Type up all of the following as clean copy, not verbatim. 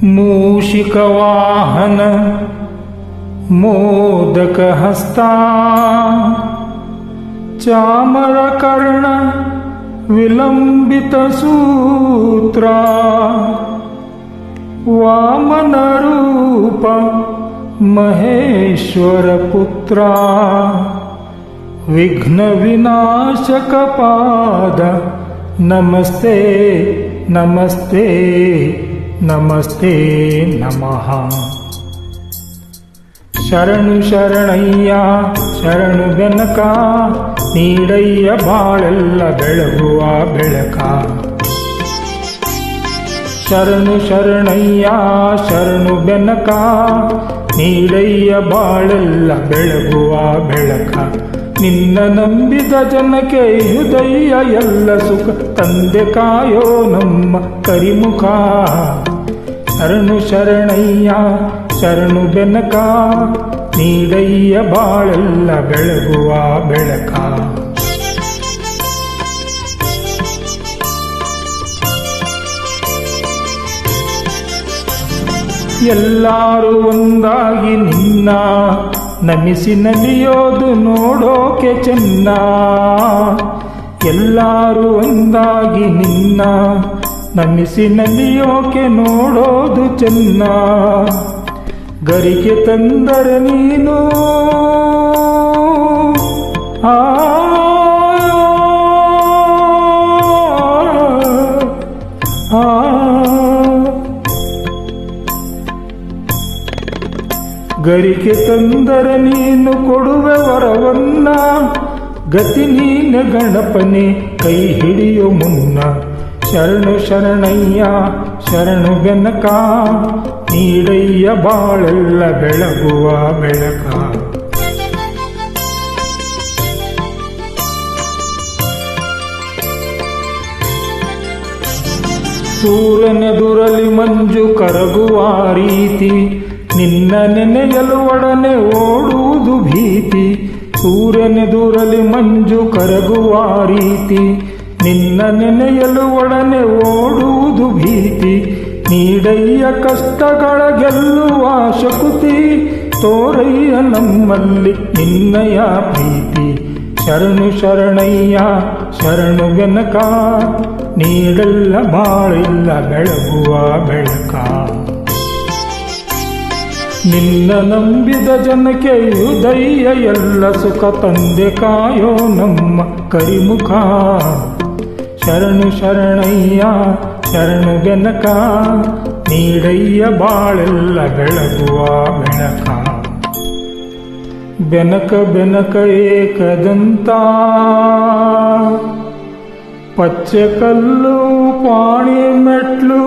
ಮೂಷಿಕವಾಹನ ಮೋದಕಹಸ್ತಾ ಚಾಮರಕರ್ಣ ವಿಲಂಬಿತ ಸೂತ್ರ ವಾಮನರೂಪ ಮಹೇಶ್ವರ ಪುತ್ರ ವಿಘ್ನ ವಿನಾಶಕ ಪಾದ ನಮಸ್ತೆ ನಮಸ್ತೆ ನಮಸ್ತೆ ನಮಃ. ಶರಣು ಶರಣಯ್ಯ ಶರಣು ಬೆನಕ ನೀಡಯ್ಯ ಬಾಳೆಲ್ಲ ಬೆಳಗುವ ಬೆಳಕ. ಶರಣು ಶರಣಯ್ಯ ಶರಣು ಬೆನಕ ನೀಡಯ್ಯ ಬಾಳೆಲ್ಲ ಬೆಳಗುವ ಬೆಳಕ. ನಿನ್ನ ನಂಬಿದ ಜನಕ್ಕೆ ಹೃದಯ ಎಲ್ಲ ಸುಖ ತಂದೆ ಕಾಯೋ ನಮ್ಮ ಕರಿಮುಖ. ಶರಣು ಶರಣಯ್ಯ ಶರಣು ಬೆನಕ ನೀಡಯ್ಯ ಬಾಳೆಲ್ಲ ಬೆಳಗುವ ಬೆಳಕ. ಎಲ್ಲರೂ ಒಂದಾಗಿ ನಿನ್ನ ನಮಿಸಿ ನಲಿಯೋದು ನೋಡೋಕೆ ಚೆನ್ನ. ಎಲ್ಲರೂ ಒಂದಾಗಿ ನಿನ್ನ ನಮಿಸಿ ನಲಿಯೋಕೆ ನೋಡೋದು ಚೆನ್ನ. ಗರಿಗೆ ತಂದರೆ ನೀನು ಆ ಗರಿಗೆ ತಂದರೆ ನೀನು ಕೊಡುವೆ ವರವನ್ನ. ಗತಿ ನೀನ ಗಣಪನೆ ಕೈ ಹಿಡಿಯೋ ಮುನ್ನ. ಶರಣು ಶರಣಯ್ಯ ಶರಣು ಬೆನಕ ನೀಡಯ್ಯ ಬಾಳೆಲ್ಲ ಬೆಳಗುವ ಬೆಳಕ. ಸೂರ್ಯನೆದುರಲಿ ಮಂಜು ಕರಗುವ ರೀತಿ ನಿನ್ನ ನೆನೆಯಲು ಒಡನೆ ಓಡುವುದು ಭೀತಿ. ಸೂರ್ಯನೆದುರಲಿ ಮಂಜು ಕರಗುವ ರೀತಿ ನಿನ್ನ ನೆನೆಯಲು ಒಡನೆ ಓಡುವುದು ಭೀತಿ. ನೀಡಯ್ಯ ಕಷ್ಟಗಳ ಗೆಲ್ಲುವ ಶಕುತಿ ತೋರಯ್ಯ ನಮ್ಮಲ್ಲಿ ನಿನ್ನಯ ಪ್ರೀತಿ. ಶರಣು ಶರಣಯ್ಯ ಶರಣು ಬೆನಕ ನೀಡೆಲ್ಲ ಬಾಳೆಲ್ಲ ಬೆಳಗುವ ಬೆಳಕ. ನಿನ್ನ ನಂಬಿದ ಜನಕ್ಕೆ ಹೃದಯ ಎಲ್ಲ ಸುಖ ತಂದೆ ಕಾಯೋ ನಮ್ಮ ಕರಿಮುಖ. ಶರಣು ಶರಣಯ್ಯ ಶರಣು ಬೆನಕ ನೀಡಯ್ಯ ಬಾಳೆಲ್ಲ ಬೆಳಗುವ ಬೆಳಕ. ಬೆನಕ ಬೆನಕ ಏಕದಂತ ಪಚ್ಚೆ ಕಲ್ಲು ಪಾಣಿ ಮೆಟ್ಲು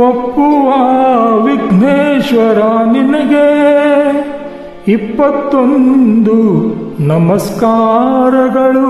ಒಪ್ಪುವ ವಿಘ್ನೇಶ್ವರ ನಿನಗೆ 21 ನಮಸ್ಕಾರಗಳು.